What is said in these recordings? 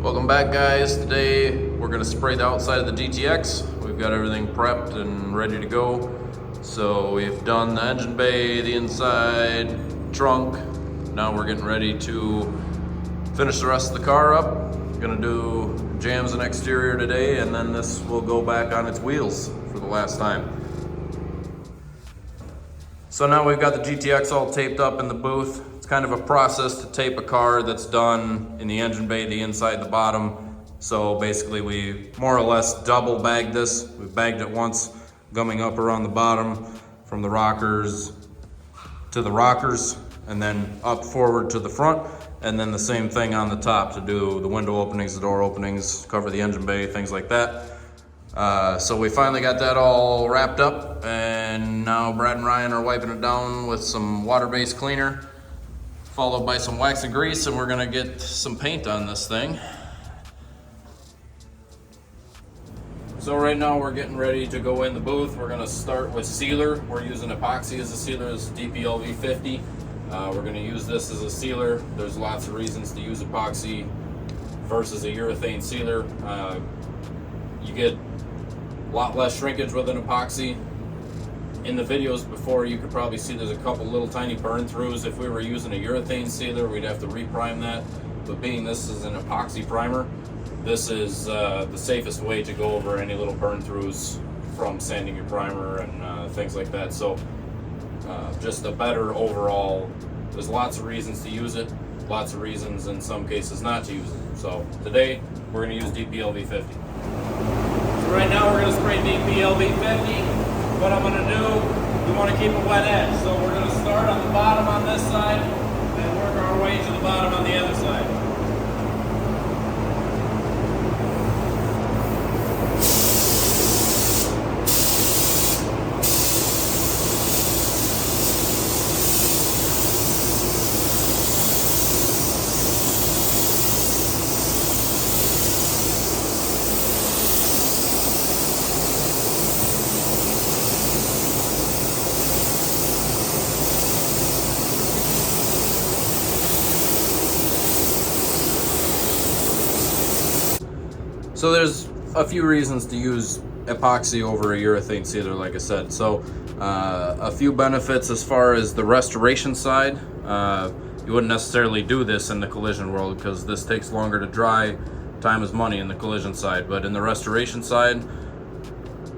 Welcome back, guys. Today we're going to spray the outside of the GTX. We've got everything prepped and ready to go. So we've done the engine bay, the inside, trunk. Now we're getting ready to finish the rest of the car up. Going to do jams and exterior today, and then this will go back on its wheels for the last time. So now we've got the GTX all taped up in the booth. It's kind of a process to tape a car that's done in the engine bay, the inside, the bottom. So basically we more or less double bagged this. We bagged it once, gumming up around the bottom from the rockers to the rockers, and then up forward to the front, and then the same thing on the top to do the window openings, the door openings, cover the engine bay, things like that. So we finally got that all wrapped up, and now Brad and Ryan are wiping it down with some water-based cleaner, followed by some wax and grease, and we're gonna get some paint on this thing. So right now we're getting ready to go in the booth. We're gonna start with sealer. We're using epoxy as a sealer. This is DPLV 50. We're gonna use this as a sealer. There's lots of reasons to use epoxy versus a urethane sealer. You get a lot less shrinkage with an epoxy. In the videos before, you could probably see there's a couple little tiny burn throughs. If we were using a urethane sealer, we'd have to reprime that. But being this is an epoxy primer, this is the safest way to go over any little burn throughs from sanding your primer and things like that. So just a better overall, there's lots of reasons to use it, lots of reasons in some cases not to use it. So today we're going to use DPLV 50. So right now we're going to spray DPLV 50. What I'm going to do, we want to keep a wet edge. So we're going to start on the bottom on this side and work our way to the bottom on the other side. So there's a few reasons to use epoxy over a urethane sealer, like I said. So a few benefits as far as the restoration side. You wouldn't necessarily do this in the collision world because this takes longer to dry. Time is money in the collision side. But in the restoration side,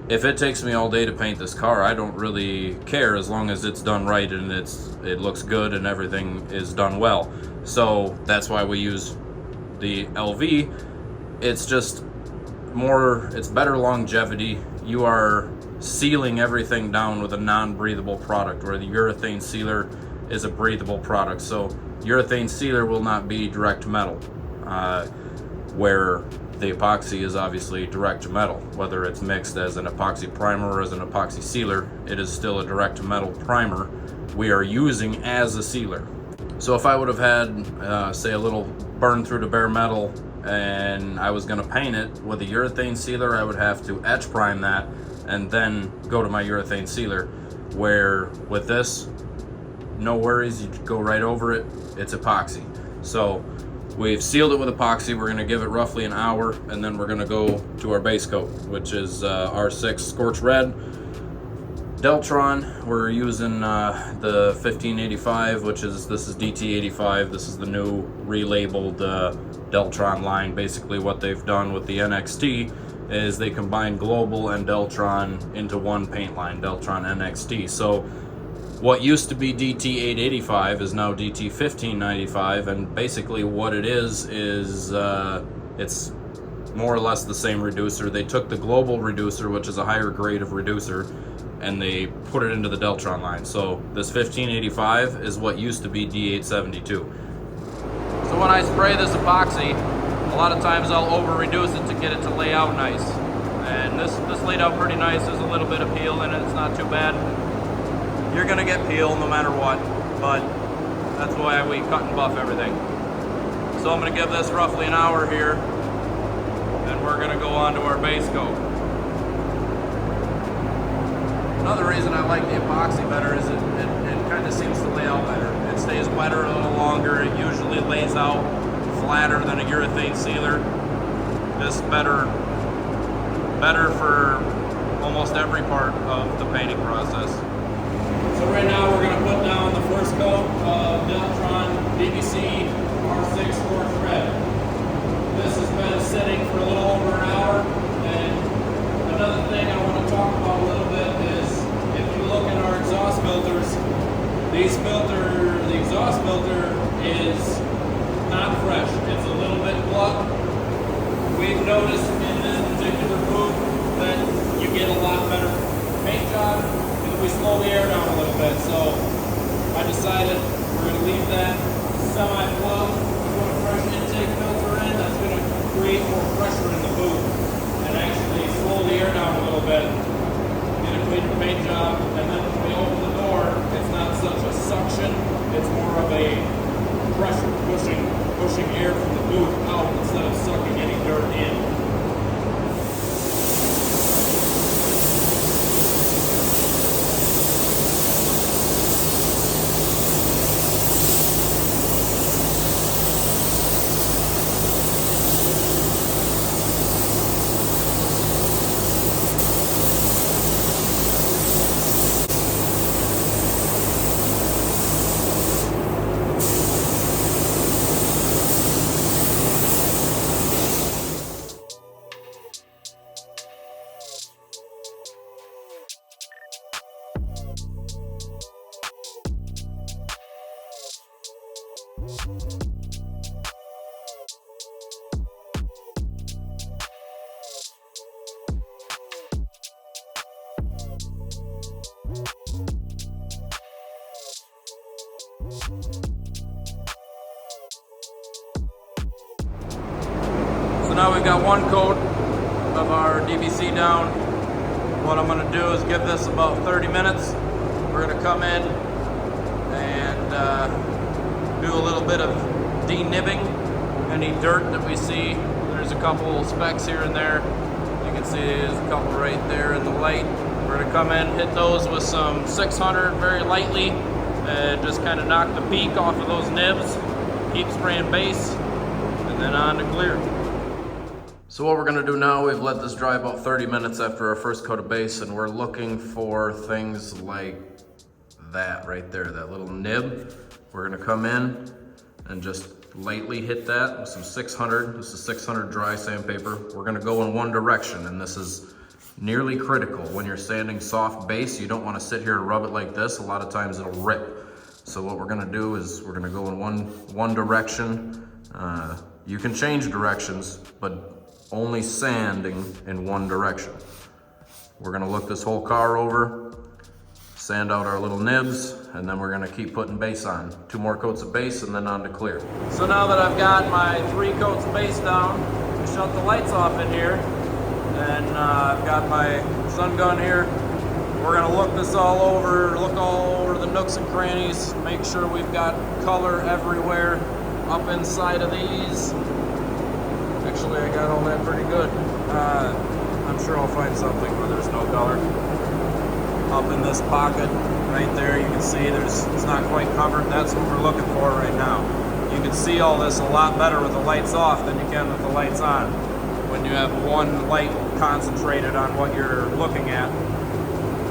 if it takes me all day to paint this car, I don't really care as long as it's done right and it looks good and everything is done well. So that's why we use the LV. It's just it's better longevity. You are sealing everything down with a non-breathable product, where the urethane sealer is a breathable product. So urethane sealer will not be direct metal, where the epoxy is obviously direct metal. Whether it's mixed as an epoxy primer or as an epoxy sealer, it is still a direct metal primer we are using as a sealer. So if I would have had, say, a little burn through to bare metal and I was going to paint it with a urethane sealer, I would have to etch prime that and then go to my urethane sealer. Where with this, no worries, you go right over it, it's epoxy. So we've sealed it with epoxy. We're going to give it roughly an hour, and then we're going to go to our base coat, which is R6 Scorch Red. Deltron, we're using the 1585, this is DT85. This is the new relabeled Deltron line. Basically what they've done with the NXT is they combined Global and Deltron into one paint line, Deltron NXT. So what used to be DT885 is now DT1595, and basically what it is it's more or less the same reducer. They took the Global reducer, which is a higher grade of reducer, and they put it into the Deltron line. So this 1585 is what used to be D872. So when I spray this epoxy, a lot of times I'll over reduce it to get it to lay out nice. And this laid out pretty nice. There's a little bit of peel in it, it's not too bad. You're gonna get peel no matter what, but that's why we cut and buff everything. So I'm gonna give this roughly an hour here, and we're gonna go on to our base coat. Another reason I like the epoxy better is it kind of seems to lay out better. It stays wetter a little longer. It usually lays out flatter than a urethane sealer. Just better for almost every part of the painting process. So right now we're going to put down the first coat of Deltron DVC R6 Scorch Red. This has been sitting for a little over an hour, and another thing I want to talk about a little bit is if you look at our exhaust filters, the exhaust filter is not fresh. It's a little bit plugged. We've noticed in this particular booth that you get a lot better paint job if we slow the air down a little bit. So I decided we're going to leave that semi-plugged, put a fresh intake filter in that's going to create more pressure in the booth and actually slow the air down a little bit, get a cleaner paint job, and then when we open the door, it's not such a suction, it's more of a pressure pushing air from the booth out instead of sucking any dirt in. So now we've got one coat of our DVC down. What I'm going to do is give this about 30 minutes. We're going to come in and do a little bit of de-nibbing. Any dirt that we see, there's a couple specks here and there. You can see there's a couple right there in the light. We're going to come in, hit those with some 600 very lightly, and just kind of knock the peak off of those nibs. Keep spraying base, and then on to clear. So what we're going to do now, we've let this dry about 30 minutes after our first coat of base, and we're looking for things like that right there, that little nib. We're going to come in and just lightly hit that with some 600. This is 600 dry sandpaper. We're going to go in one direction, and this is nearly critical. When you're sanding soft base, you don't want to sit here and rub it like this. A lot of times it'll rip. So what we're going to do is we're going to go in one direction. You can change directions, but only sanding in one direction. We're going to look this whole car over, sand out our little nibs, and then we're going to keep putting base on. 2 more coats of base and then on to clear. So now that I've got my 3 coats of base down, we shut the lights off in here, and I've got my sun gun here. We're going to look this all over, look all over the nooks and crannies, make sure we've got color everywhere up inside of these. Actually, I got all that pretty good. I'm sure I'll find something where there's no color. Up in this pocket right there, you can see it's not quite covered. That's what we're looking for right now. You can see all this a lot better with the lights off than you can with the lights on. When you have one light concentrated on what you're looking at,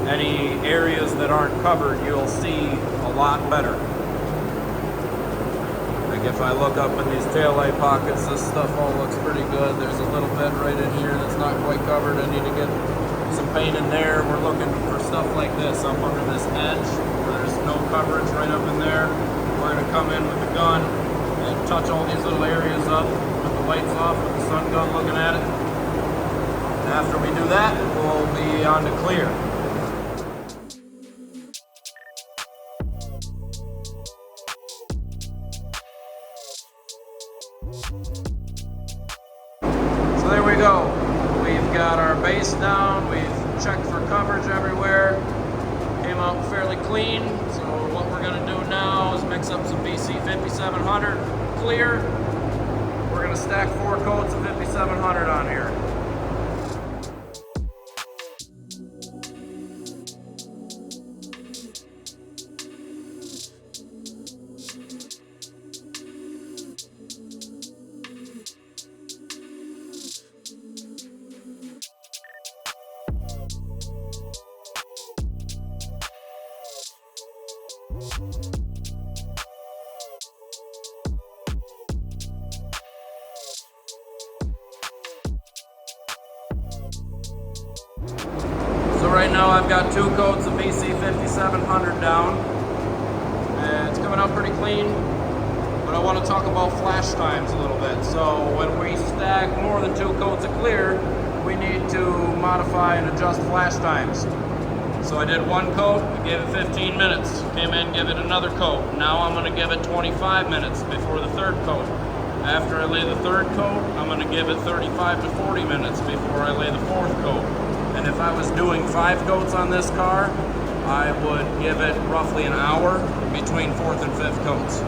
any areas that aren't covered, you'll see a lot better. Like if I look up in these taillight pockets, this stuff all looks pretty good. There's a little bit right in here that's not quite covered. I need to get some paint in there. We're looking for stuff like this up under this edge where there's no coverage right up in there. We're going to come in with the gun and touch all these little areas up with the lights off, with the sun gun looking at it. And after we do that, we'll be on to clear. So there we go. We've got our base down. We've checked for coverage everywhere. Came out fairly clean. So what we're going to do now is mix up some BC 5700 clear. We're going to stack 4 coats of 5700 on here. right now I've got 2 coats of VC 5700 down. And it's coming out pretty clean. But I want to talk about flash times a little bit. So when we stack more than 2 coats of clear, we need to modify and adjust flash times. So I did 1 coat, I gave it 15 minutes. Came in, give it another coat. Now I'm going to give it 25 minutes before the 3rd coat. After I lay the 3rd coat, I'm going to give it 35 to 40 minutes before I lay the 4th coat. And if I was doing 5 coats on this car, I would give it roughly an hour between 4th and 5th coats.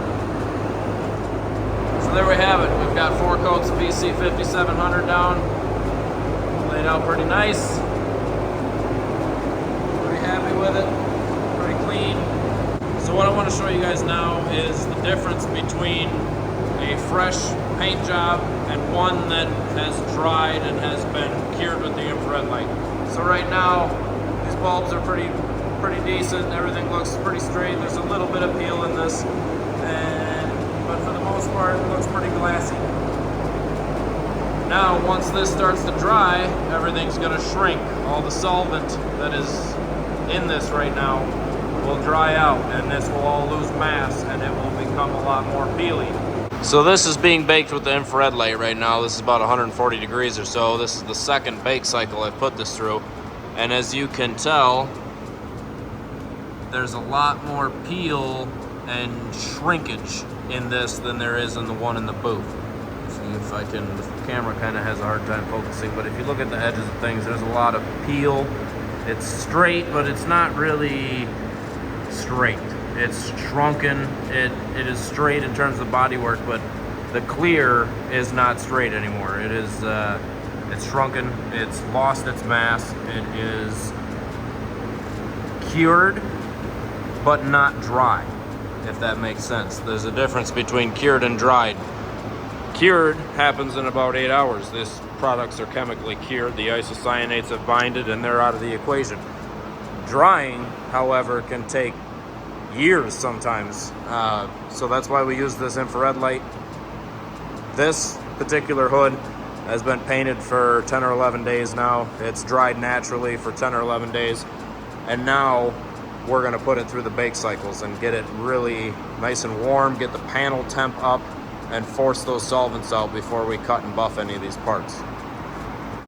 So there we have it. We've got 4 coats of VC 5700 down. Laid out pretty nice. Pretty happy with it. Pretty clean. So what I want to show you guys now is the difference between a fresh paint job and one that has dried and has been cured with the infrared light. So right now, these bulbs are pretty decent. Everything looks pretty straight. There's a little bit of peel in this, but for the most part, it looks pretty glassy. Now, once this starts to dry, everything's going to shrink. All the solvent that is in this right now will dry out, and this will all lose mass, and it will become a lot more peely. So this is being baked with the infrared light right now. This is about 140 degrees or so. This is the 2nd bake cycle I've put this through. And as you can tell, there's a lot more peel and shrinkage in this than there is in the one in the booth. See if I can, the camera kind of has a hard time focusing, but if you look at the edges of things, there's a lot of peel. It's straight, but it's not really straight. It's shrunken. It is straight in terms of bodywork, but the clear is not straight anymore. It is it's shrunken. It's lost its mass. It is cured, but not dry, if that makes sense. There's a difference between cured and dried. Cured happens in about 8 hours. These products are chemically cured. The isocyanates have binded, and they're out of the equation. Drying, however, can take years sometimes, so that's why we use this infrared light. This particular hood has been painted for 10 or 11 days now. It's dried naturally for 10 or 11 days, and now we're going to put it through the bake cycles and get it really nice and warm, get the panel temp up, and force those solvents out before we cut and buff any of these parts.